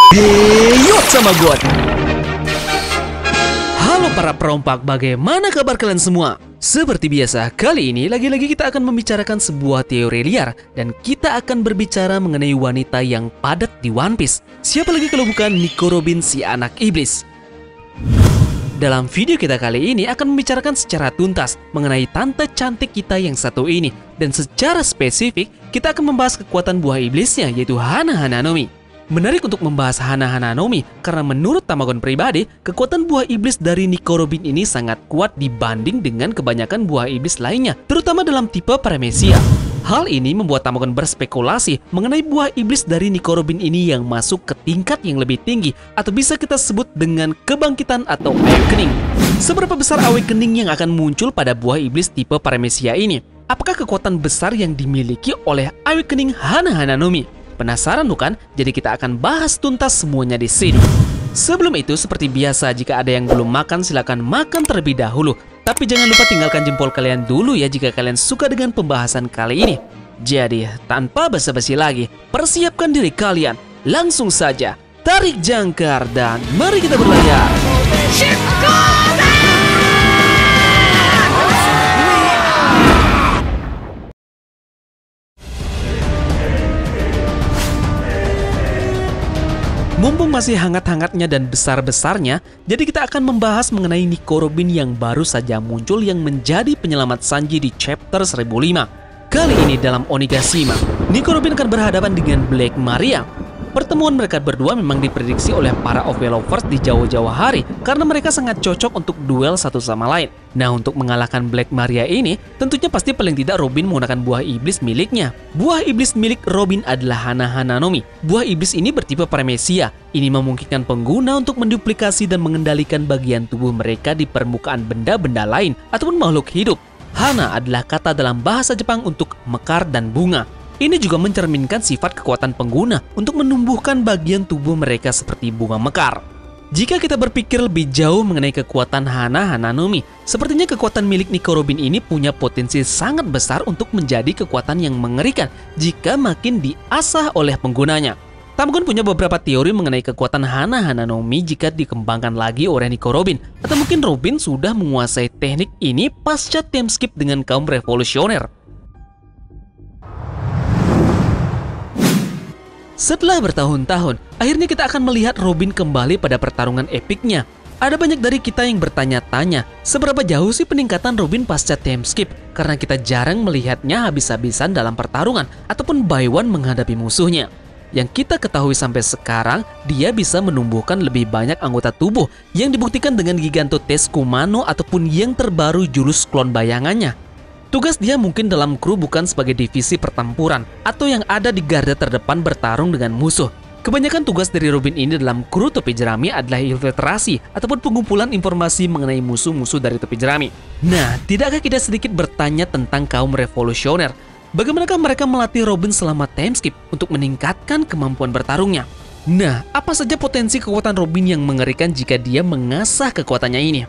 Yuk sama gue. Halo para perompak, bagaimana kabar kalian semua? Seperti biasa, kali ini lagi-lagi kita akan membicarakan sebuah teori liar dan kita akan berbicara mengenai wanita yang padat di One Piece. Siapa lagi kalau bukan Nico Robin, si anak iblis. Dalam video kita kali ini akan membicarakan secara tuntas mengenai tante cantik kita yang satu ini, dan secara spesifik kita akan membahas kekuatan buah iblisnya, yaitu Hana Hananomi. Menarik untuk membahas Hana Hananomi karena menurut Tamagon pribadi, kekuatan buah iblis dari Nico Robin ini sangat kuat dibanding dengan kebanyakan buah iblis lainnya, terutama dalam tipe Paramecia. Hal ini membuat Tamagon berspekulasi mengenai buah iblis dari Nico Robin ini yang masuk ke tingkat yang lebih tinggi, atau bisa kita sebut dengan kebangkitan atau awakening. Seberapa besar awakening yang akan muncul pada buah iblis tipe Paramecia ini? Apakah kekuatan besar yang dimiliki oleh awakening Hana Hananomi? Penasaran bukan? Jadi kita akan bahas tuntas semuanya di sini. Sebelum itu, seperti biasa, jika ada yang belum makan, silakan makan terlebih dahulu. Tapi jangan lupa tinggalkan jempol kalian dulu ya jika kalian suka dengan pembahasan kali ini. Jadi, tanpa basa-basi lagi, persiapkan diri kalian. Langsung saja, tarik jangkar dan mari kita berlayar. Mumpung masih hangat-hangatnya dan besar-besarnya, jadi kita akan membahas mengenai Nico Robin yang baru saja muncul yang menjadi penyelamat Sanji di chapter 1005. Kali ini dalam Onigashima, Nico Robin akan berhadapan dengan Black Maria. Pertemuan mereka berdua memang diprediksi oleh para OP lovers di jauh-jauh hari karena mereka sangat cocok untuk duel satu sama lain. Nah, untuk mengalahkan Black Maria ini, tentunya pasti paling tidak Robin menggunakan buah iblis miliknya. Buah iblis milik Robin adalah Hana Hananomi. Buah iblis ini bertipe Paramecia. Ini memungkinkan pengguna untuk menduplikasi dan mengendalikan bagian tubuh mereka di permukaan benda-benda lain ataupun makhluk hidup. Hana adalah kata dalam bahasa Jepang untuk mekar dan bunga. Ini juga mencerminkan sifat kekuatan pengguna untuk menumbuhkan bagian tubuh mereka seperti bunga mekar. Jika kita berpikir lebih jauh mengenai kekuatan Hana Hananomi, sepertinya kekuatan milik Nico Robin ini punya potensi sangat besar untuk menjadi kekuatan yang mengerikan jika makin diasah oleh penggunanya. Tamagon punya beberapa teori mengenai kekuatan Hana Hananomi jika dikembangkan lagi oleh Nico Robin, atau mungkin Robin sudah menguasai teknik ini pasca time skip dengan kaum revolusioner. Setelah bertahun-tahun, akhirnya kita akan melihat Robin kembali pada pertarungan epiknya. Ada banyak dari kita yang bertanya-tanya, seberapa jauh sih peningkatan Robin pasca time skip? Karena kita jarang melihatnya habis-habisan dalam pertarungan ataupun by one menghadapi musuhnya. Yang kita ketahui sampai sekarang, dia bisa menumbuhkan lebih banyak anggota tubuh yang dibuktikan dengan Giganto Test Kumano ataupun yang terbaru jurus klon bayangannya. Tugas dia mungkin dalam kru bukan sebagai divisi pertempuran atau yang ada di garda terdepan bertarung dengan musuh. Kebanyakan tugas dari Robin ini dalam kru topi jerami adalah infiltrasi ataupun pengumpulan informasi mengenai musuh-musuh dari topi jerami. Nah, tidakkah kita sedikit bertanya tentang kaum revolusioner? Bagaimanakah mereka melatih Robin selama time skip untuk meningkatkan kemampuan bertarungnya? Nah, apa saja potensi kekuatan Robin yang mengerikan jika dia mengasah kekuatannya ini?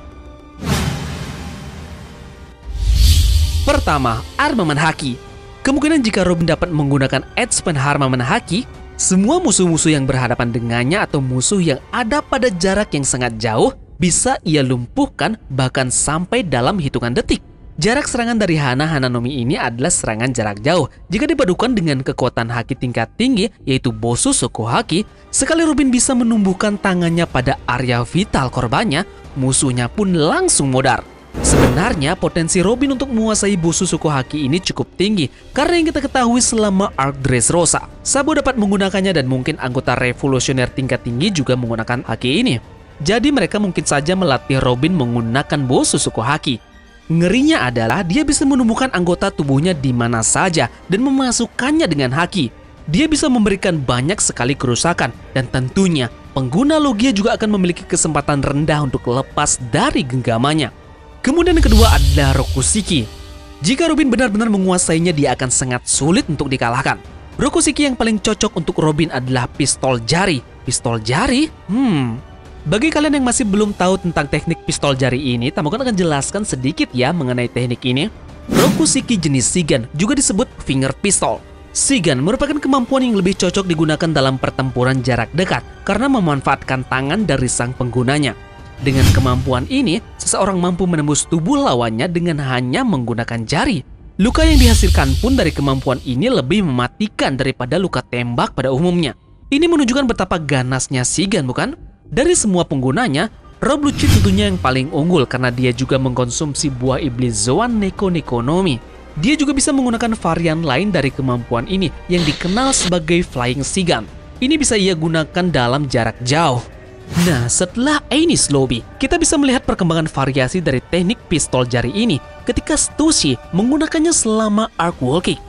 Pertama, armamen haki. Kemungkinan jika Robin dapat menggunakan Expand armamen haki, semua musuh-musuh yang berhadapan dengannya atau musuh yang ada pada jarak yang sangat jauh bisa ia lumpuhkan bahkan sampai dalam hitungan detik. Jarak serangan dari Hana Hananomi ini adalah serangan jarak jauh. Jika dipadukan dengan kekuatan haki tingkat tinggi, yaitu Bosu Soku Haki, sekali Robin bisa menumbuhkan tangannya pada area vital korbannya, musuhnya pun langsung modar. Sebenarnya potensi Robin untuk menguasai Bosu Soku Haki ini cukup tinggi karena yang kita ketahui selama arc Dressrosa, Sabo dapat menggunakannya dan mungkin anggota revolusioner tingkat tinggi juga menggunakan haki ini. Jadi mereka mungkin saja melatih Robin menggunakan Bosu Soku Haki. Ngerinya adalah dia bisa menumbuhkan anggota tubuhnya di mana saja dan memasukkannya dengan haki. Dia bisa memberikan banyak sekali kerusakan dan tentunya pengguna Logia juga akan memiliki kesempatan rendah untuk lepas dari genggamannya. Kemudian yang kedua adalah Rokushiki. Jika Robin benar-benar menguasainya, dia akan sangat sulit untuk dikalahkan. Rokushiki yang paling cocok untuk Robin adalah pistol jari. Pistol jari? Bagi kalian yang masih belum tahu tentang teknik pistol jari ini, Tamagon akan jelaskan sedikit ya mengenai teknik ini. Rokushiki jenis Shigan juga disebut finger pistol. Shigan merupakan kemampuan yang lebih cocok digunakan dalam pertempuran jarak dekat karena memanfaatkan tangan dari sang penggunanya. Dengan kemampuan ini, seseorang mampu menembus tubuh lawannya dengan hanya menggunakan jari. Luka yang dihasilkan pun dari kemampuan ini lebih mematikan daripada luka tembak pada umumnya. Ini menunjukkan betapa ganasnya Shigan, bukan? Dari semua penggunanya, Rob Lucci tentunya yang paling unggul karena dia juga mengkonsumsi buah iblis Zoan Neko Nekonomi. Dia juga bisa menggunakan varian lain dari kemampuan ini yang dikenal sebagai Flying Shigan. Ini bisa ia gunakan dalam jarak jauh. Nah, setelah Enies Lobby, kita bisa melihat perkembangan variasi dari teknik pistol jari ini ketika Stussy menggunakannya selama arc walking.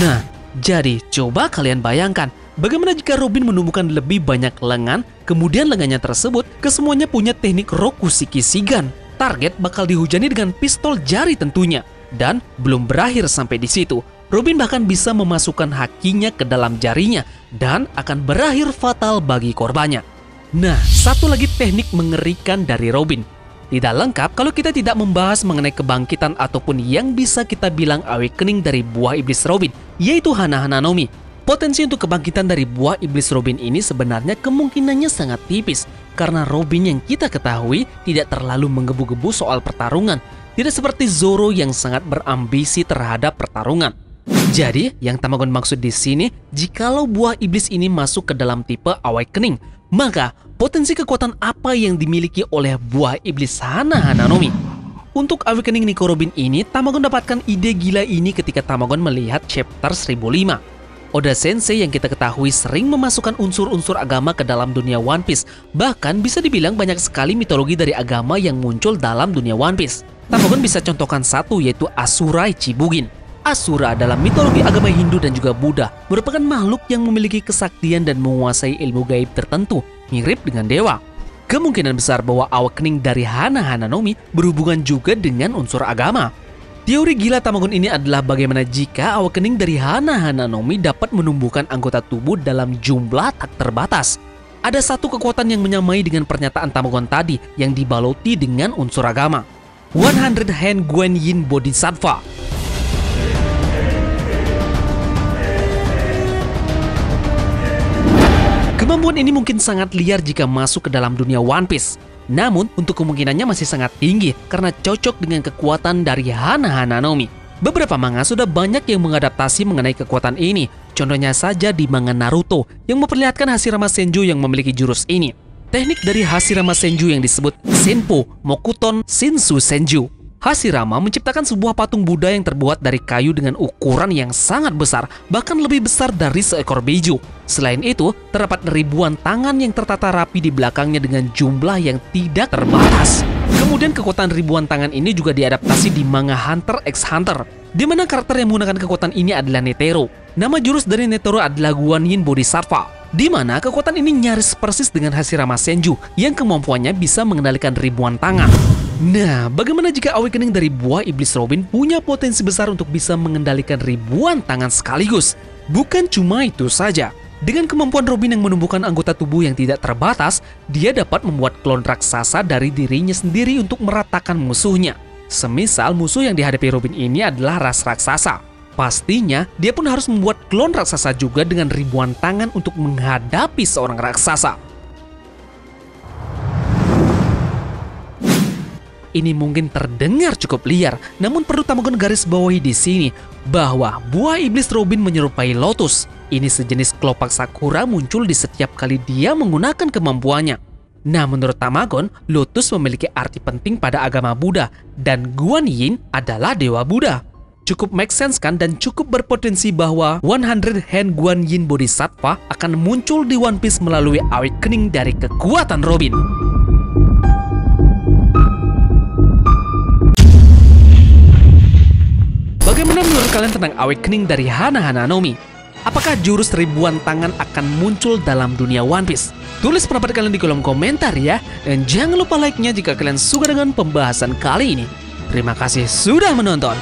Nah, jadi coba kalian bayangkan, bagaimana jika Robin menumbuhkan lebih banyak lengan, kemudian lengannya tersebut kesemuanya punya teknik Rokushiki Shigan. Target bakal dihujani dengan pistol jari tentunya. Dan belum berakhir sampai di situ, Robin bahkan bisa memasukkan hakinya ke dalam jarinya dan akan berakhir fatal bagi korbannya. Nah, satu lagi teknik mengerikan dari Robin. Tidak lengkap kalau kita tidak membahas mengenai kebangkitan ataupun yang bisa kita bilang awakening dari buah iblis Robin, yaitu Hana-Hana no Mi. Potensi untuk kebangkitan dari buah iblis Robin ini sebenarnya kemungkinannya sangat tipis, karena Robin yang kita ketahui tidak terlalu menggebu-gebu soal pertarungan, tidak seperti Zoro yang sangat berambisi terhadap pertarungan. Jadi, yang Tamagon maksud di sini, jikalau buah iblis ini masuk ke dalam tipe awakening, maka potensi kekuatan apa yang dimiliki oleh buah iblis Hana-Hana no Mi? Untuk awakening Nico Robin ini, Tamagon dapatkan ide gila ini ketika Tamagon melihat chapter 1005. Oda Sensei yang kita ketahui sering memasukkan unsur-unsur agama ke dalam dunia One Piece. Bahkan bisa dibilang banyak sekali mitologi dari agama yang muncul dalam dunia One Piece. Tamagon bisa contohkan satu, yaitu Asura Ichibugin. Asura dalam mitologi agama Hindu dan juga Buddha merupakan makhluk yang memiliki kesaktian dan menguasai ilmu gaib tertentu, mirip dengan dewa. Kemungkinan besar bahwa awakening dari Hana-Hana no Mi berhubungan juga dengan unsur agama. Teori gila Tamagon ini adalah bagaimana jika awakening dari Hana-Hana no Mi dapat menumbuhkan anggota tubuh dalam jumlah tak terbatas. Ada satu kekuatan yang menyamai dengan pernyataan Tamagon tadi yang dibaluti dengan unsur agama. 100 Hand Guanyin Bodhisattva. Kemampuan ini mungkin sangat liar jika masuk ke dalam dunia One Piece. Namun, untuk kemungkinannya masih sangat tinggi karena cocok dengan kekuatan dari Hana-Hana no Mi. Beberapa manga sudah banyak yang mengadaptasi mengenai kekuatan ini. Contohnya saja di manga Naruto yang memperlihatkan Hashirama Senju yang memiliki jurus ini. Teknik dari Hashirama Senju yang disebut Senpo Mokuton Shinsu Senju. Hashirama menciptakan sebuah patung Buddha yang terbuat dari kayu dengan ukuran yang sangat besar, bahkan lebih besar dari seekor biju. Selain itu, terdapat ribuan tangan yang tertata rapi di belakangnya dengan jumlah yang tidak terbatas. Kemudian kekuatan ribuan tangan ini juga diadaptasi di manga Hunter x Hunter, di mana karakter yang menggunakan kekuatan ini adalah Netero. Nama jurus dari Netero adalah Guanyin Bodhisattva, di mana kekuatan ini nyaris persis dengan Hashirama Senju yang kemampuannya bisa mengendalikan ribuan tangan. Nah, bagaimana jika awakening dari buah iblis Robin punya potensi besar untuk bisa mengendalikan ribuan tangan sekaligus? Bukan cuma itu saja. Dengan kemampuan Robin yang menumbuhkan anggota tubuh yang tidak terbatas, dia dapat membuat klon raksasa dari dirinya sendiri untuk meratakan musuhnya. Semisal musuh yang dihadapi Robin ini adalah ras raksasa. Pastinya, dia pun harus membuat klon raksasa juga dengan ribuan tangan untuk menghadapi seorang raksasa. Ini mungkin terdengar cukup liar, namun perlu Tamagon garis bawahi di sini bahwa buah iblis Robin menyerupai lotus. Ini sejenis kelopak sakura muncul di setiap kali dia menggunakan kemampuannya. Nah, menurut Tamagon, lotus memiliki arti penting pada agama Buddha dan Guanyin adalah dewa Buddha. Cukup make sense kan, dan cukup berpotensi bahwa 100 Hand Guanyin Bodhisattva akan muncul di One Piece melalui awakening dari kekuatan Robin. Bagaimana menurut kalian tentang awakening dari Hana-Hana no Mi? Apakah jurus ribuan tangan akan muncul dalam dunia One Piece? Tulis pendapat kalian di kolom komentar ya. Dan jangan lupa like-nya jika kalian suka dengan pembahasan kali ini. Terima kasih sudah menonton.